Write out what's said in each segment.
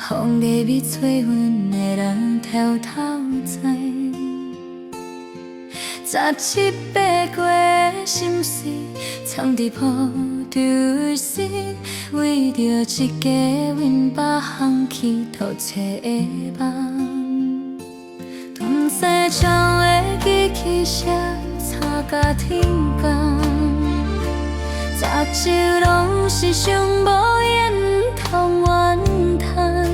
风日密吹阮的人偷偷知。17八过心事，藏伫抱着时，为着一家阮把行去偷找的梦。断西窗的机器声，吵甲天光。早就拢是上无缘通怨叹，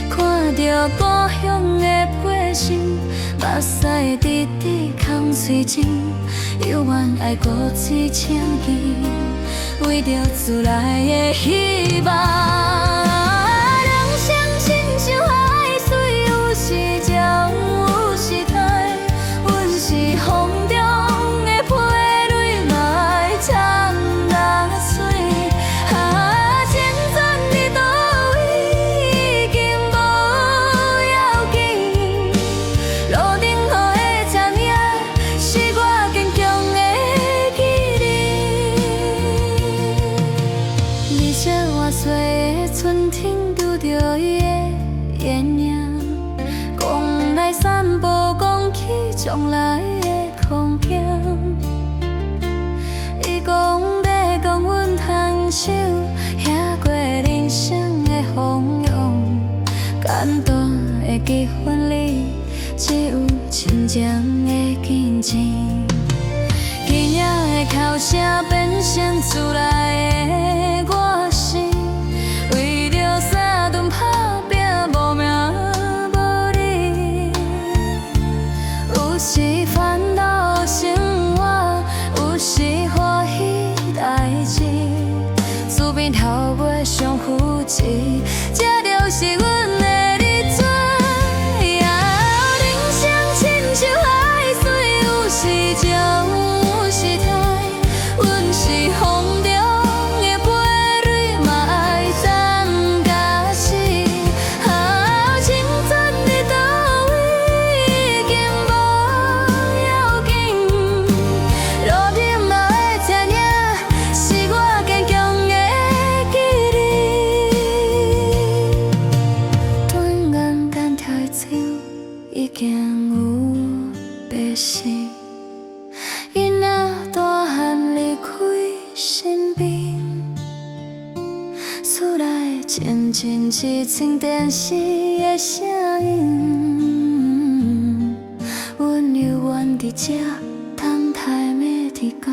看着故乡的背心，目屎滴滴空嘴前，犹原爱固执请记，为着厝内的希望。人生亲像海水，有时涨有时退，阮是风中的花蕊，嘛爱插落水。前船伫倒位已经无要紧，路顶雨的车名是我坚强的记忆。你说我碎的春天，拄着伊的艳影，讲来散步，讲起将来的风景。伊讲要讲阮牵手，遐过人生的风涌。简单的结婚礼，只有亲情的见证。今夜的哭声变成厝内的我声，为着三顿打拼，无名无利。有时烦恼生活，有时欢喜代志，厝边头尾相扶持，这就是阮的日子。人生亲像海水，有时涨有时退，阮是风中的花蕊，嘛爱长甲死。青春伫倒位已经无要紧，路顶嘛的车名是我坚强的记忆。断眼干跳的手已经有白丝，囡仔大汉离开身边，厝内静静一串电视的声音，阮犹原伫这等待要伫讲。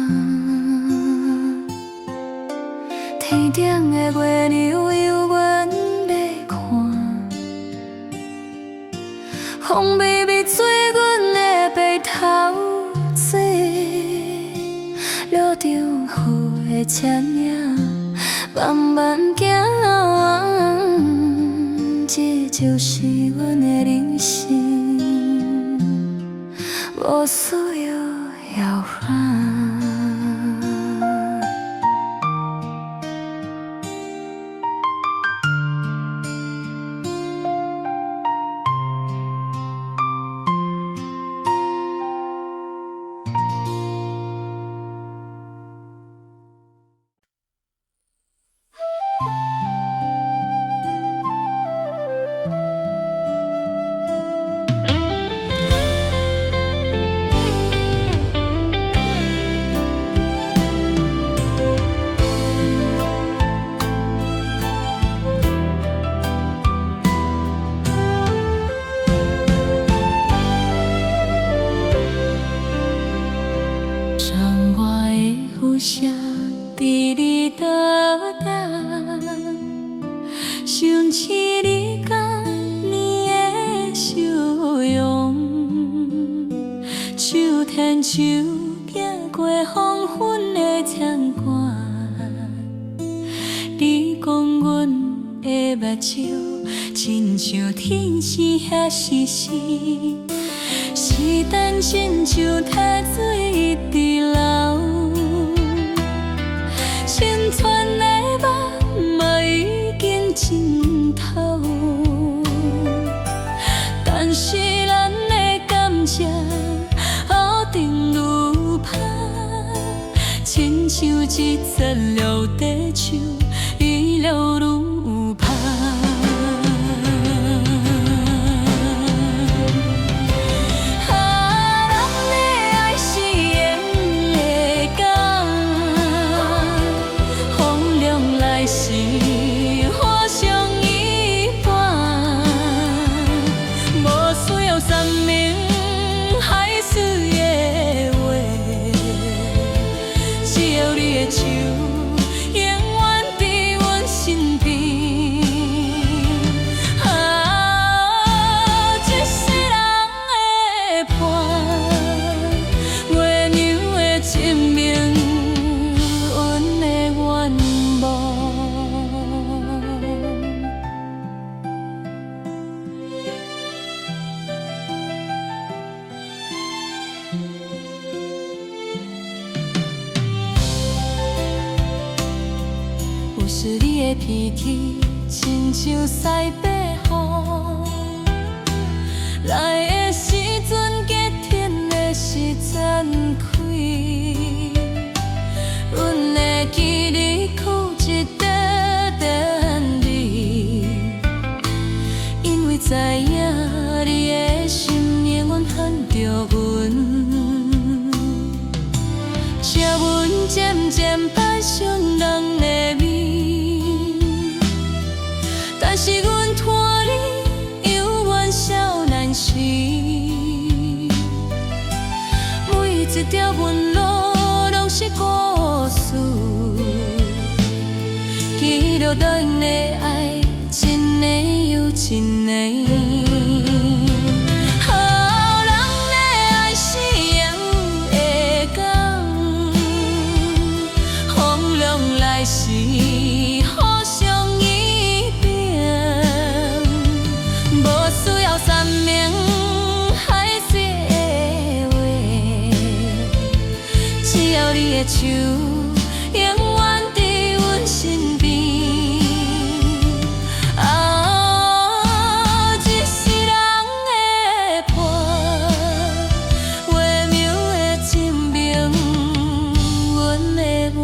天顶的月亮犹原要看，风微微吹阮的白头水，路中雨的车影，慢慢行。这就是阮的人生，无需要遥远。窗外的雨声伫你倒等，想起你今年的笑容。手牵手行过黄昏的餐馆，你讲阮的目睭亲像天星遐时时，时间亲像溪水直流，青春的梦嘛已经尽头。但是咱的感情后定愈歹，亲像一撮落地树，愈落愈歹。有时你的脾气，亲像西北风。来的时阵，结天的是真开。阮会记你靠一块等你，因为知影你的心永远牵着阮。借阮渐渐爱上人的美，但是阮拖你犹原少年时。每一条纹路拢是故事，记录倒因的爱，真的又真的。是互相依凭，无需要三明海誓的话，只要你的手永远伫阮身边。一世人的伴，微妙的证明阮的愿望。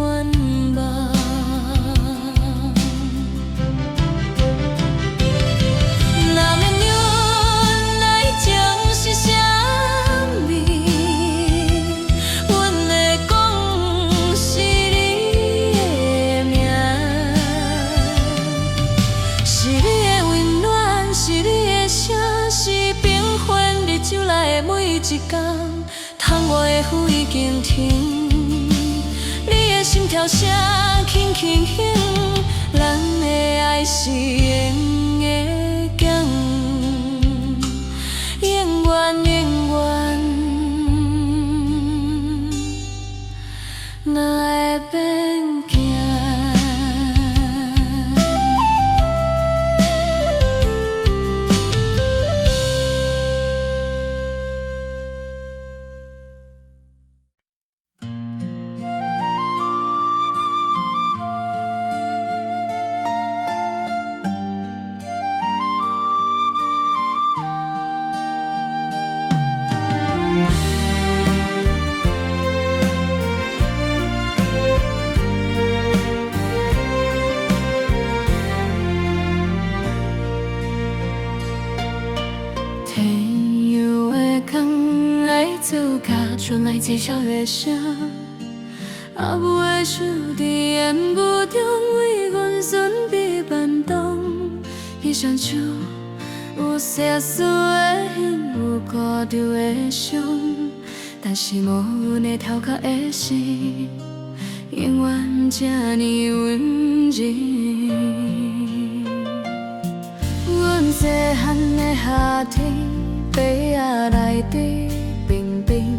一天，窗外的雨已经停，你的心跳声轻轻响，咱的爱是永的讲，永远永远，哪会变行？传来凄笑的声，阿母的手伫烟雾中为阮准备办冬。彼双手有世事的hình，有孤独的伤，但是无阮的头壳的心，永远这呢温柔。阮细汉的夏天，白夜内底冰冰。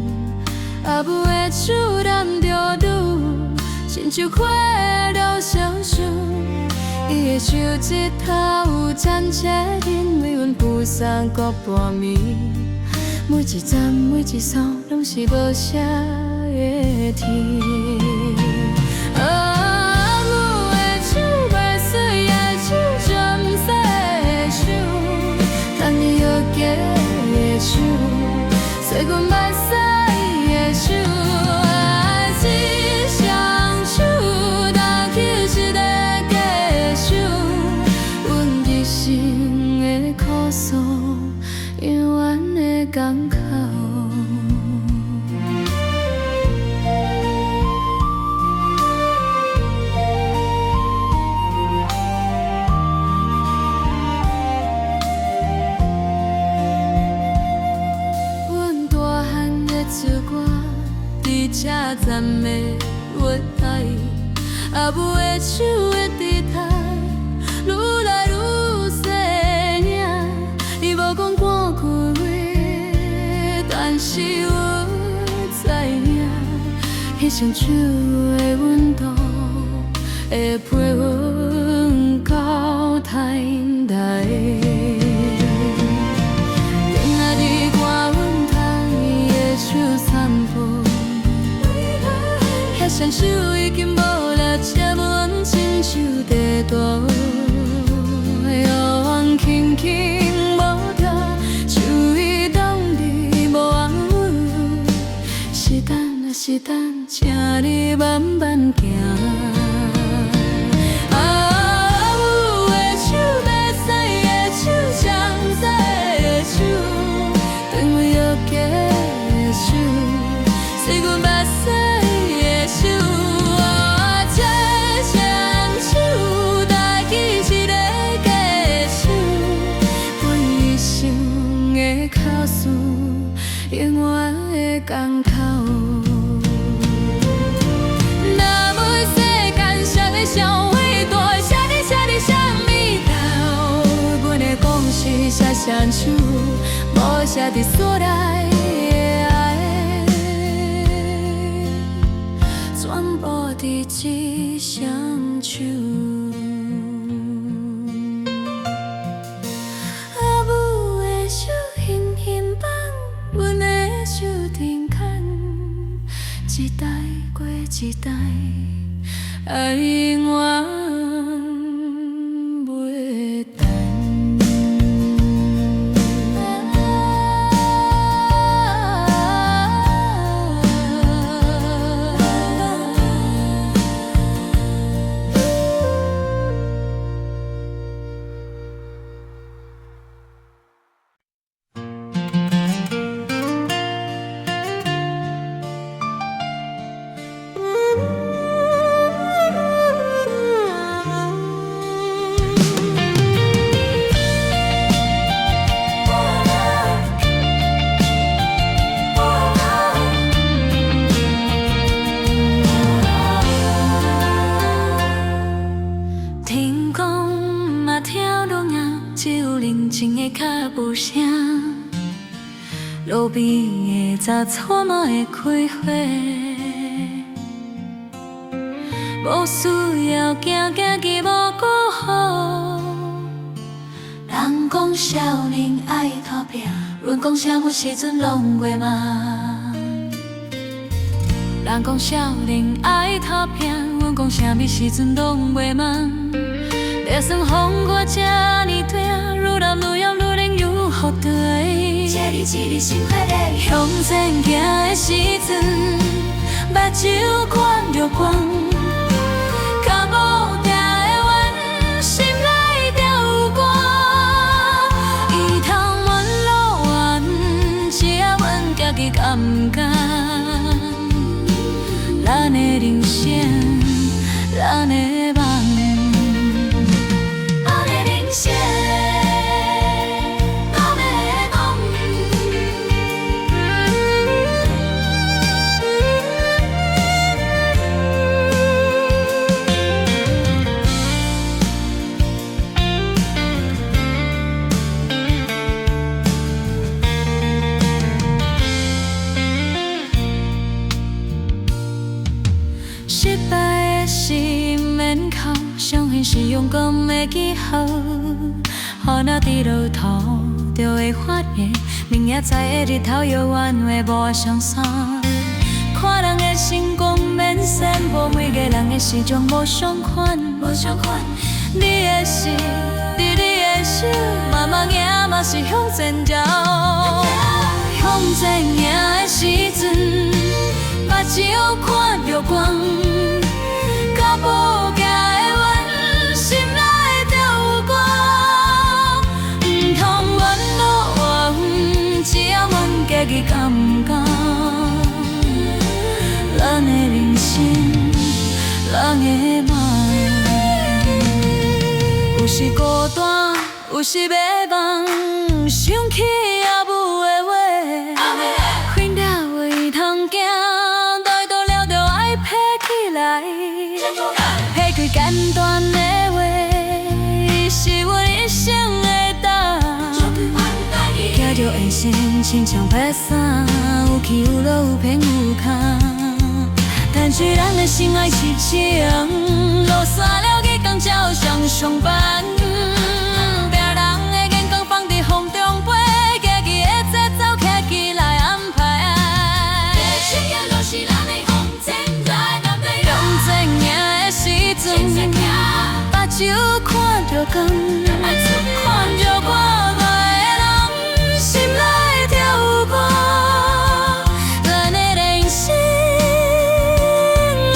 阿母的手揽着愈，亲像花了小树。伊的手指头有针切印，为阮铺上各半暝。每一站每一束，拢是无声的天。阿母的手袂水的手，全洗的手，等你摇结的手，洗阮目屎。手爱一双手，搭起一个假手，阮一生的苦诉，永远的港口。阮大汉的出歌。车站的月台，阿母的手的伫台，愈来愈细领。伊无讲赶开话，但是我知影，迄双手的温度会陪阮到台内。定下伫寒阮窗的手散步。双手已经无力，车门亲像在慢慢行。有的手袂使的手，将知的手，断为约架的手，是阮目屎的手。这双手代记一个假手，陪一生的口事，永远的港口。若每世间谁在消费大，谁在什么头？阮的故事写双手，无写伫所来的爱，全部伫一双手。阿母的手轻轻放，阮的手停牵，一代过一代，爱永远袂淡。天公嘛听落影，只有宁静的脚步声。路边的杂草嘛会开花，无需要行行去无顾好。人讲少年爱拖拼，阮讲啥物时阵拢袂慢。人讲少年爱拖拼，阮讲啥物时阵拢袂慢。就算风过这呢大，愈南愈阳愈冷愈雨大。一日一日心花热，向前行的时阵，目睭看着光。脚步定会稳，心内就有歌。伊通阮路远，只要阮家己敢敢。咱的人生，咱的梦。失败的是免哭，伤痕是勇敢的记号。予那伫路途就会发现，明仔载的日头遥远的无相送。看人的成功免羡慕，每个人的时钟无相款。你的事，伫你的手，慢慢行嘛是向前走。向前行的时阵，目睭看着光。脚步行会稳，心内就有歌。唔通阮路远，只要阮家己敢敢。咱的人生，咱的梦，有时孤单，有时迷茫，想起阿母的话，远了袂通行。迄句简单的话，是阮一生的答。行着缘分，亲像白衫，有起有落，有偏有坎。但虽咱的心爱是情，落山了去工照常上班。别人的眼光放伫风中飞，家己的节奏客气来安排。这一路是咱的风景在南北向前行的时阵，目睭看着光，看着我爱的人，心内就有歌。咱的人生，咱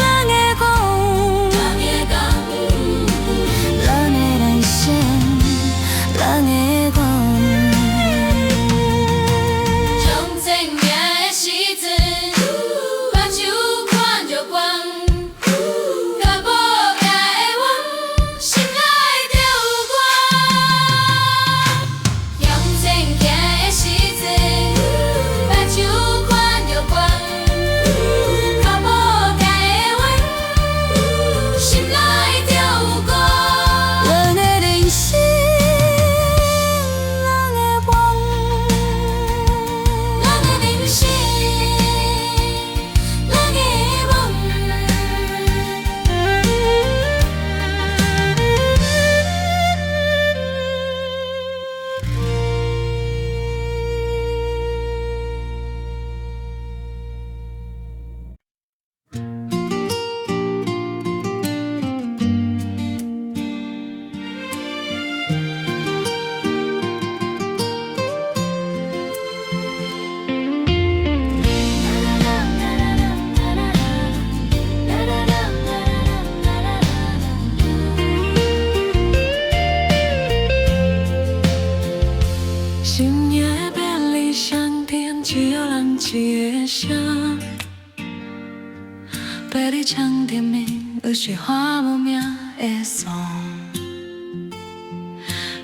唱甜蜜，有雪花无名的霜。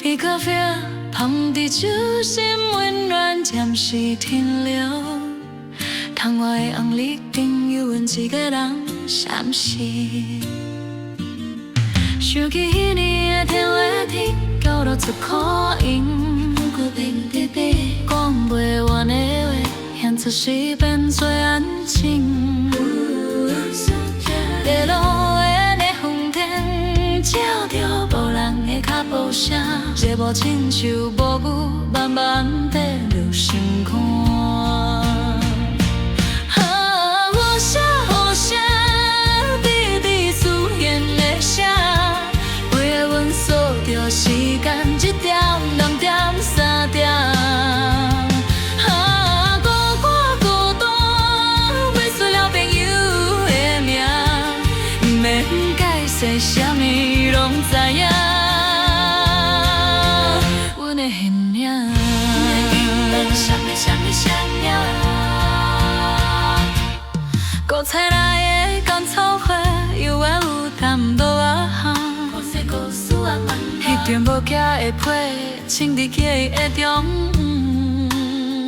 一个 feel 捧伫手心温暖，暂时停留。窗外的红绿灯，有阮一个人闪烁。想起迄年的天话天，交落出苦音，讲袂完的话，现出时变做安静。地路的霓虹灯，照着无人的脚步声，这无亲像无语，慢慢爬入心坎。无声无声，滴滴自然的声，陪着阮数着时间，一点、两点、三点。在啥物拢知影，阮的形影，谁影？古菜内的甘草花，犹原有淡薄仔香。迄段无行的批，穿伫记忆的中。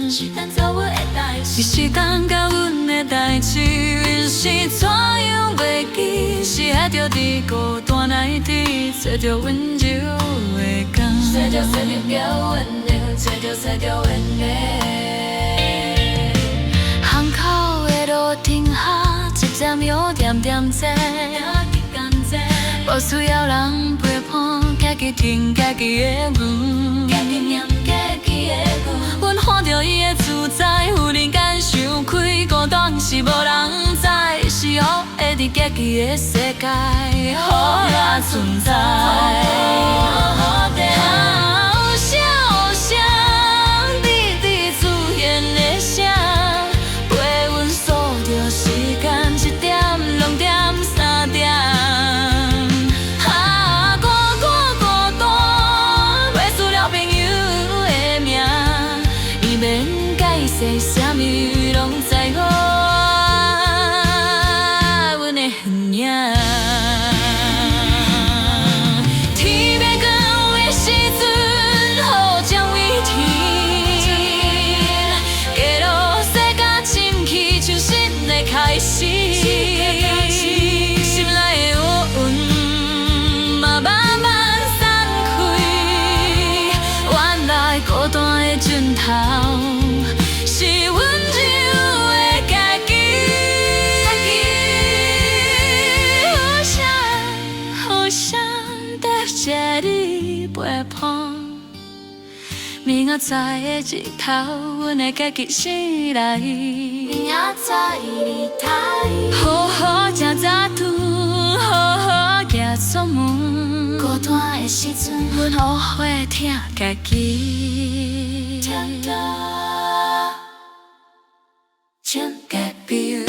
是等做阮的代志，是等甲阮的代志，一时怎样袂记？是爱着伫孤单内底，找着温柔的光，找着温柔，找着温柔。巷口的路灯下，一盏摇点点坐，无需要人陪伴，家己听家己的阮，家己念家己的阮。阮看着伊的自在，忽然间想开，孤单是无人知，是予会伫家己的世界，予我存在。有声有声，滴滴自然的声，陪阮数着时间，一点、两点、三点。啥物拢知我，阮的形影。天要光的时阵，雨将为天，街路洗甲深起，像新的开始。心内的乌云嘛慢慢散开，原来孤单的尽头。是温柔的家己，互相在这里陪伴。明仔载的日头，阮的家己醒来。明仔载日头，好好食早顿，好好行出门。孤单的时阵，阮好会听家己。Can't get you.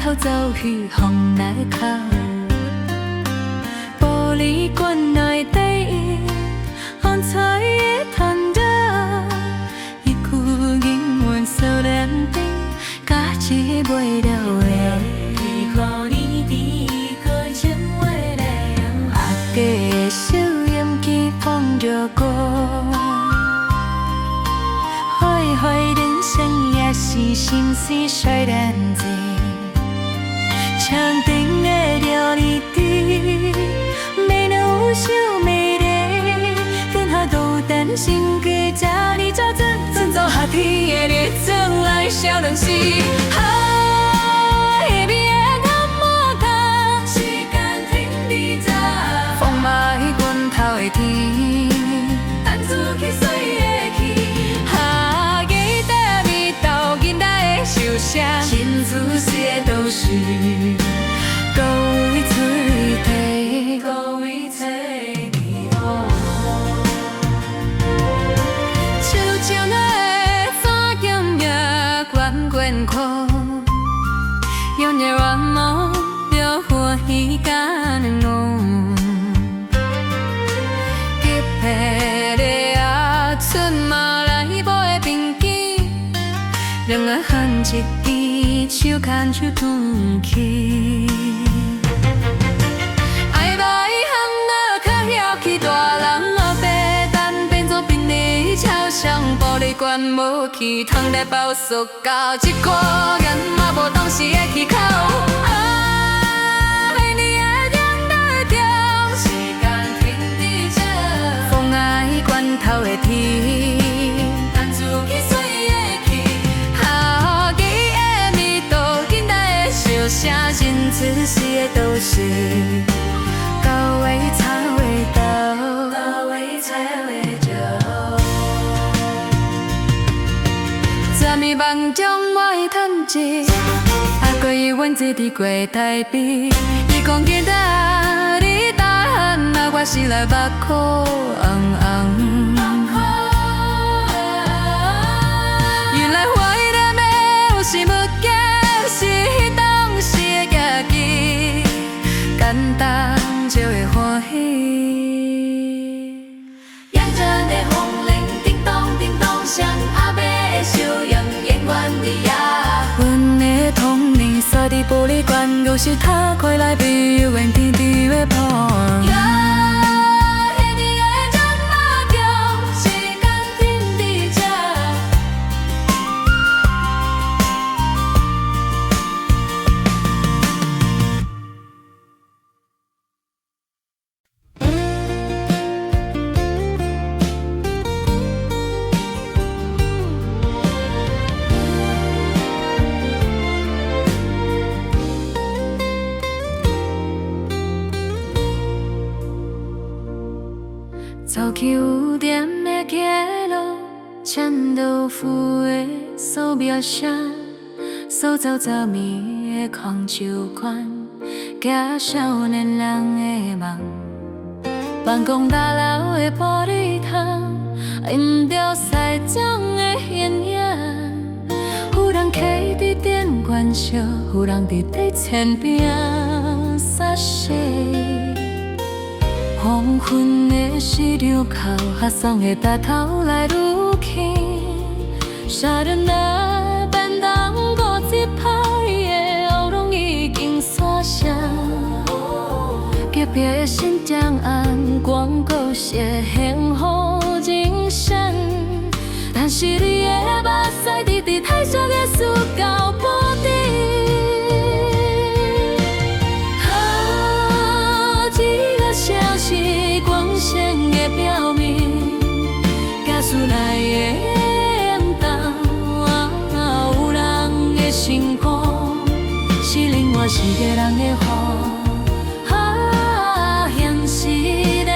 头走去风来口，玻璃罐内底，风吹的团绕，是袂了的。予你伫搁牵话了，阿家的收音机放着歌，花花人生也是心事虽然多，墙顶的料理滴，没能有想美丽，更下都担心过家里照阵，阵走下天的日子来烧冷死。下边的暗无干，时间停伫这，风马滚头的天，弹出去水的气，吉他味道囡仔的笑声，亲自写都是各位嘴底，各位嘴底哦。悄悄的三更夜，滚滚哭。用热愿望，着欢喜感恩。急迫的阿春嘛来步的平记，两个喊一支，手牵手转去。爱吧遗憾哪可晓去，大人后白等变作冰的超商玻璃罐无去，窗台包塑胶，一个眼嘛无当时的气口。陪你的点到中，时间停伫这，风爱罐头的天，弹出去水的气，吉的味道，囡仔的笑声，真自私的都市，高位菜味道，高位菜味道。十年梦中我会趁钱，还过伊阮坐伫柜台边，伊讲囡仔你大汉啊，我心内目眶红红。原来怀念的有时物件是当时的家己，简单就会欢喜。阳春的风铃叮咚叮咚响，阿伯的笑容永远伫遐。阮的童年锁伫玻璃罐，有时打开来美永远甜甜的香。下你的针马中，时间停伫这。走去有点的街路，牵豆腐的手表声，塑造十暝的空酒馆，行少年人的梦。办公大楼的玻璃窗，映着西藏的形影。有人徛伫电管烧，有人伫地前边撒洗。黄昏的石榴口，学生的大头来愈轻，杀人的便当五一拍的乌龙已经散声。隔壁的新疆安广告写幸福人生，但是你的目屎直直太小的塑胶布底。是光鲜的表面，假使来的烟灯，有人的心肝，是另外是个人的雨，现实的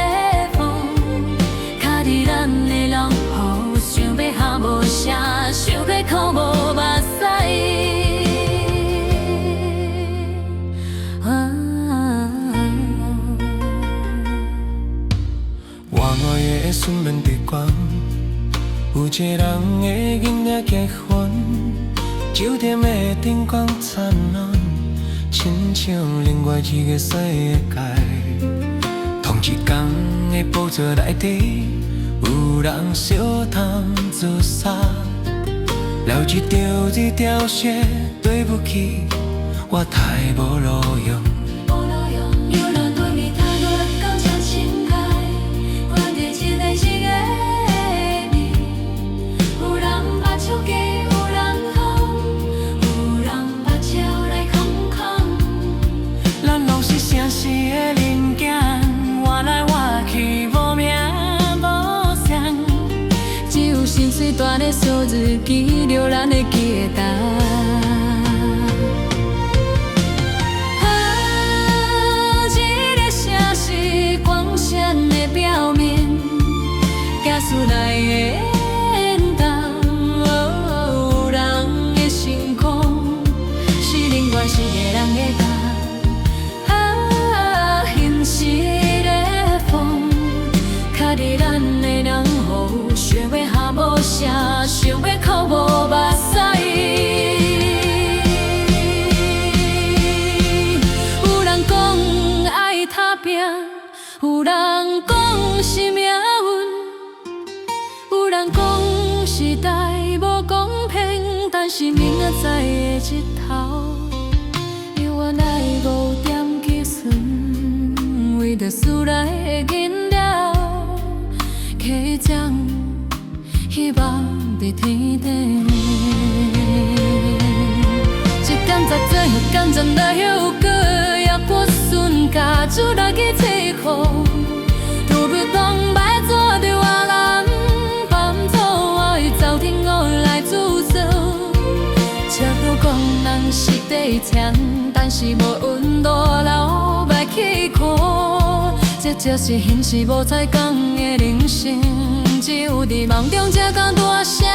风，卡伫咱的lòng雨，想要喊无声，想要哭无目屎。顺门地光，有一个人的囡仔结婚，酒店的灯光灿烂，亲像另外一个世界。同一天的报纸内底，有人烧炭自杀，了一条线，对不起，我太无路用。有人对你太多感情心开，原地一个一个你，有人把手机，有人空，有人把笑来空空。咱拢是城市的人囝，换来换去无名无相。只有心碎断的小日记，留咱会记得答案。的表面，假使来的缘投，有人的心空，是另外是个人的答。现实的风，卡伫咱的人予想要喊无声，想要哭无目屎。有人讲爱打拼。有人讲是命运，有人讲时代无公平，但是明仔载的日头，犹原爱5点计算，为着思来的燃料，起将希望伫天顶。一天再做，又天再来又过，也不顺家主来去凄苦。路不通摆做着我人，犯错爱走天我来自首。正如讲人是地强，但是无温度流袂去看。这就是现实无彩讲的人生，只有伫梦中才敢大声。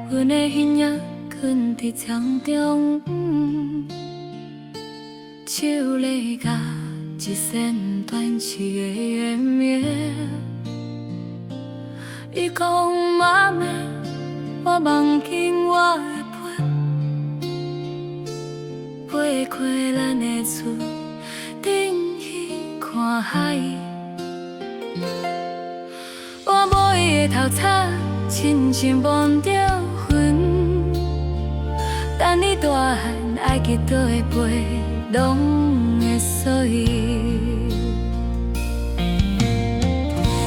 阮的形影藏伫墙中，手咧甲一线断翅的缘灭。伊讲妈咪，我梦见我的飞，飞过咱的厝顶去看海。我摸伊的头擦，亲像望着云。等你大汉，爱去倒的飞，拢会锁伊。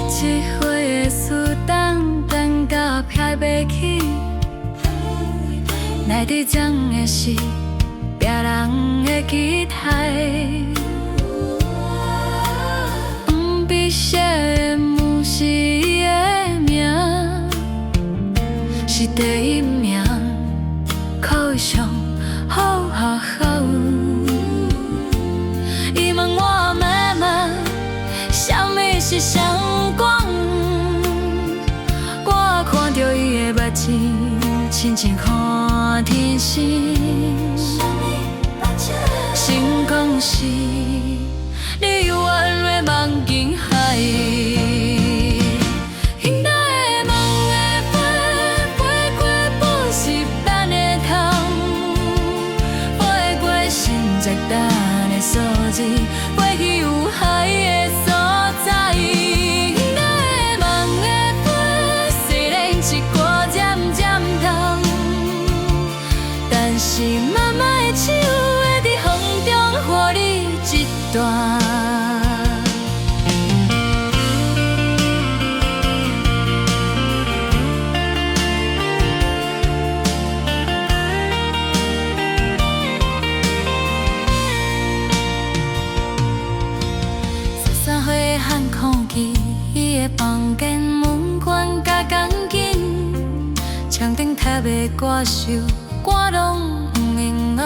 七岁的树冬，等到飘袂起，来伫讲的是别人的期待。不必写的母是伊的名，是第一名，考上好学校。伊问我妈妈，啥物是闪光？我看着伊的目睛，亲像看天星。心讲是你永远的梦境海。数字飞去有海的所在，咱的梦的飞，虽然一歌渐渐重，但是妈妈的手会伫风中，予你一的房间门关甲钢紧，墙顶贴的歌手歌拢不用学，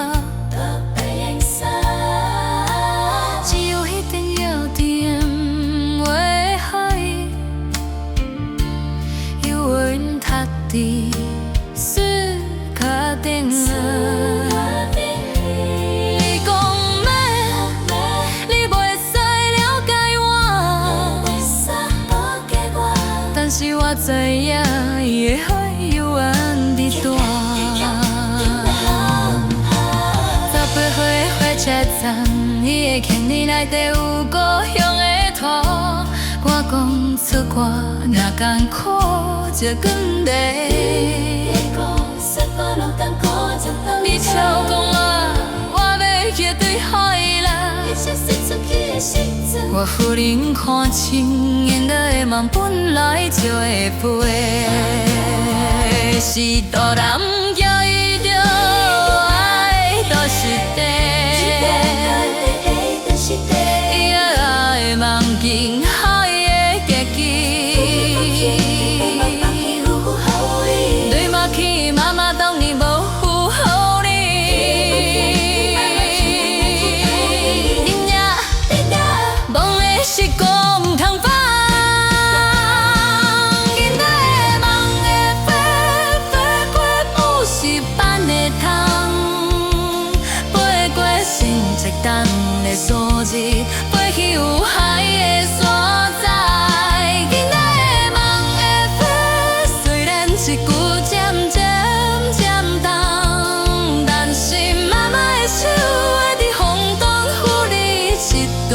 只有迄张药店袂好伊，犹原读伫书卡顶啊。你讲你袂使了解我，但是我知影伊的好犹原伫大。18岁火车站，伊的牵引内底有故乡的土。我讲出我若艰苦，这卷地。你超讲我要绝对予伊啦。我夫人看清，缘落的梦本来就会飞，是大人叫伊着爱倒是地，伊的梦境害伊的结局。对不起，妈妈当年无符合你。你梦的是讲唔通放，囡仔的梦会飞过50班的窗，飞过成一档的数字，飞去有海的所在。囡仔的梦会飞，虽然一句渐渐重，但是妈妈的手会伫风中扶你一段。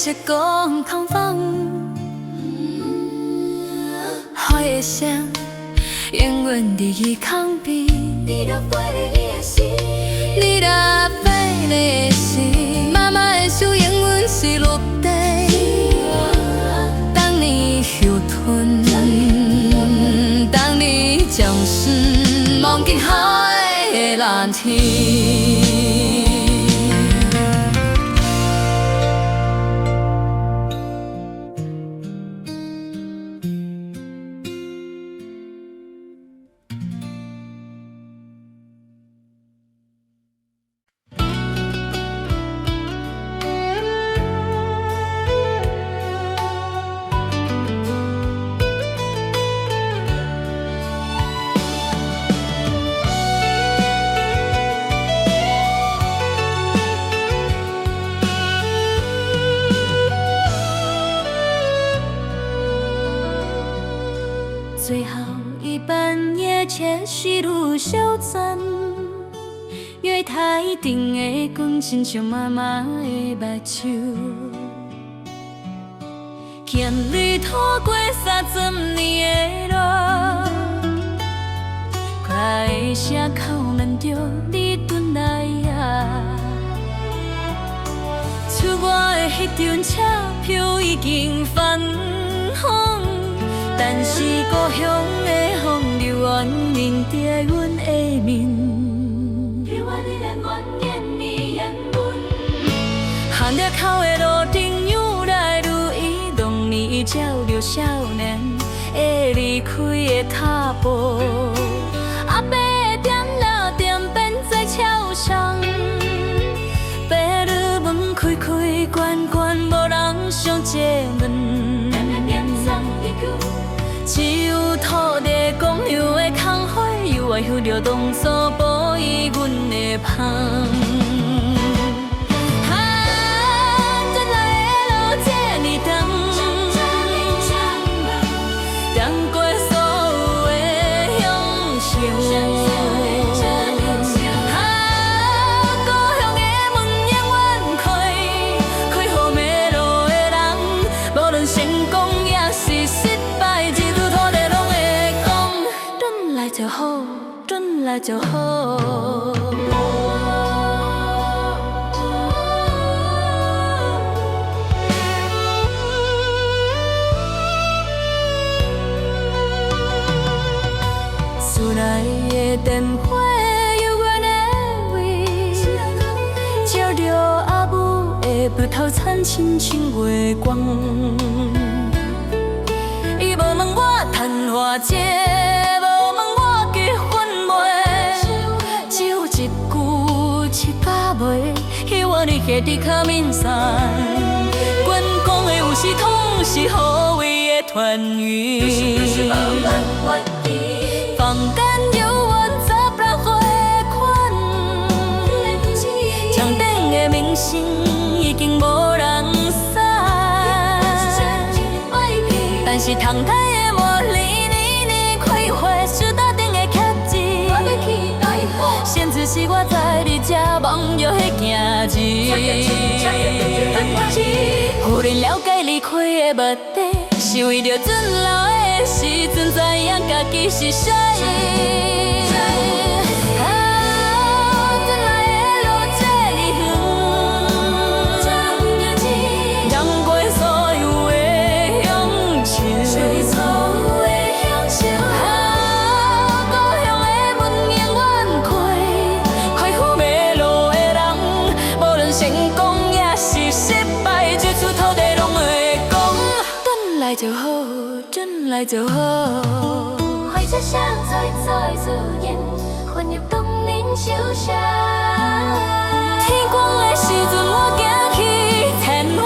一讲通放，海的声永远伫伊空边。你若飞你的心，你若飞你的心，妈妈的手永远是陆地。当你后吞，当你将身望进海的蓝天。最后一班夜车驶入小站，月台顶的光亲像妈妈的目睭，牵你拖过30年的路，快的声口难着你转来啊！厝外的迄张车票已经翻红。但是故乡的风流原认着阮的面，流我你连愿言你言阮，巷仔口的路灯愈来愈移动，你照着少年会离开的脚步。阿伯的点蜡点变在桥上，白日门开开关关，无人相接吻。只有土地公羊的空花，又爱嗅着当初保伊阮的香。转来的路这呢长，长过所有的乡愁。故乡的门永远可来就好。厝内的电火犹原的位，照着阿母的鼻头惨亲像月光。伊无问我赚偌济，无问我结婚未，只有一句七八尾，希望你下伫较面善。阮讲的有时拢是好为的团圆。坊间犹原十六岁的款，墙顶的明星已经无人识，但是窗台的茉莉年年开花，树搭顶的茄子，现在是我在你这望着迄件字，忽然了解离开的目的，是为着准老的时阵知影家己是谁。来就好，真来就好。花车声再再自然，混入当年笑声。天光的时阵，我行去田河，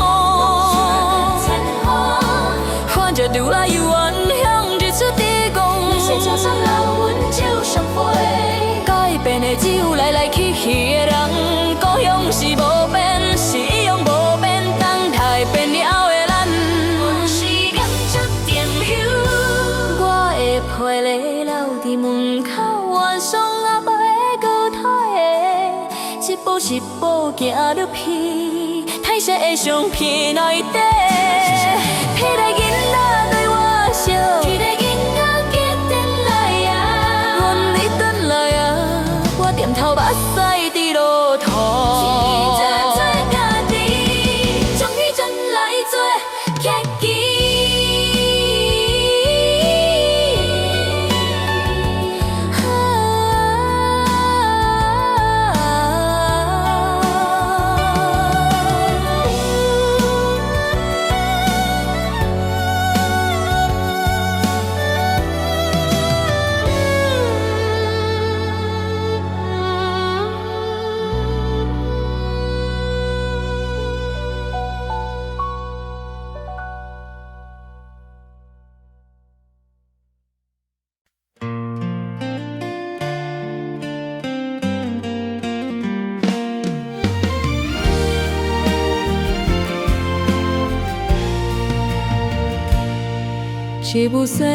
看着拄啊游园向日出地光。你写江山老阮酒上杯，改变的只有来来去去的人，故乡是无变，是一样无变，等待变了的咱。陪你留伫门口，晚上阿伯的高台，一步一步行入去彩色的相片内底，彼个囡仔对我笑，彼个囡仔记回来啊，阮你转来啊，我点头目屎滴落土。终于转来做客机。是不碎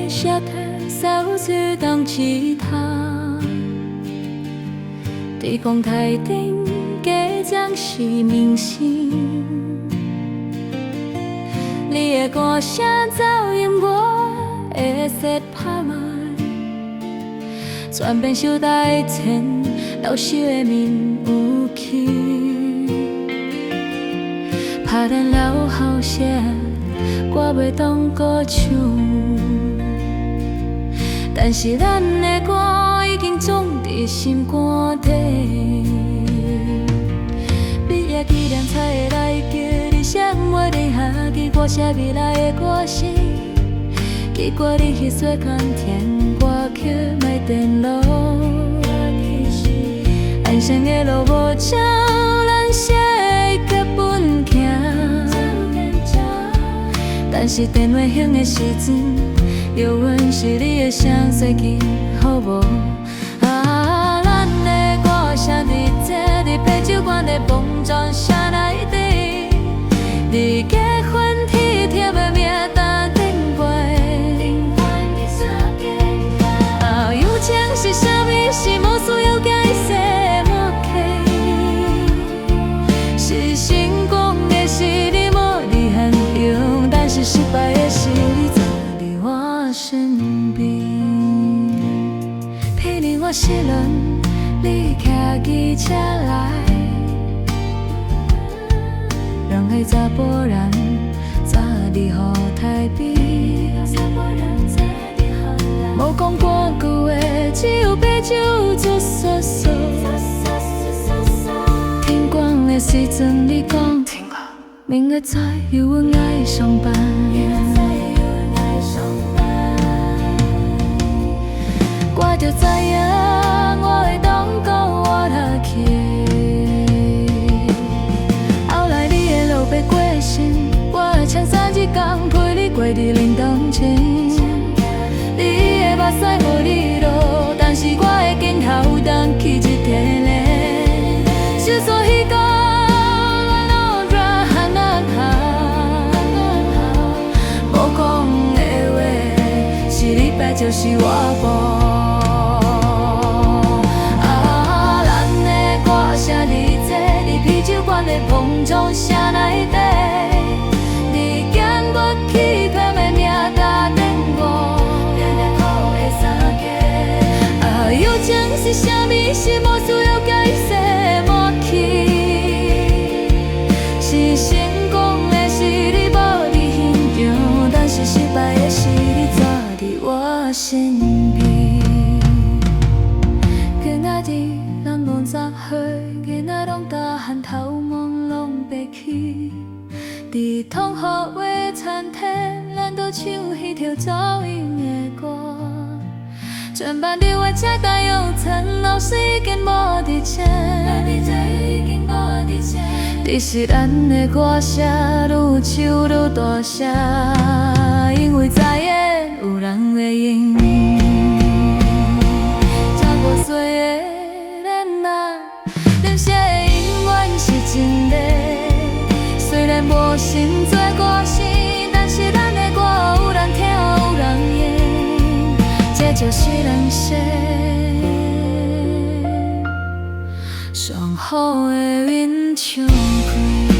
的石头，扫出当池塘。在光台顶，假装是明星。你的歌声走入我的舌拍脉，转变小台前老朽的面有去，拍咱老后声。我袂当歌唱，但是咱的歌已经种伫心肝底。毕业纪念才会来叫你写我的下记，我写未来的歌词。结果你去做工填，我去卖电路。安详的路无照咱写的剧本行。但是电话响的时阵，犹原是你的声随记，好无？啊，咱的歌声伫这白酒馆的碰撞声内底，你结婚体贴的名单顶背。啊，友情是啥物？是无需要解释的默契，是成功的是你无离汉中。但是失败的是你走离我身边，骗你我时阵，你骑机车来，让迄查甫人早日予台北。无讲半句话，只有白酒做嗦嗦。天光的时阵，你讲，明月在，有阮爱上班。我就知影，我会当到活下去。后来你的落魄过身，我会穿3日工陪你过日冷冬前。你的目屎无你落，但是我的镜头有当起一天嘞。就算彼个乱落热很难好，无讲的话，是你白就是我无。的碰撞声内底，你拣我欺骗的命打电话，的三家。友情是啥物？是无需要解释默契。是成功的是你无伫现场，但是失败的是你走伫我身边。今仔日咱50岁，囡仔拢大汉头毛拢白起。伫同学的餐厅，咱都唱迄条走音的歌。全班留的车甲用餐，老师已经无伫请。只是咱的歌声愈唱愈大声，因为知影有人会用。超过岁的恋爱，临写的永远是真的。虽然无心做歌星，但是咱的歌有人听有人演，这就是人生上好的演唱会。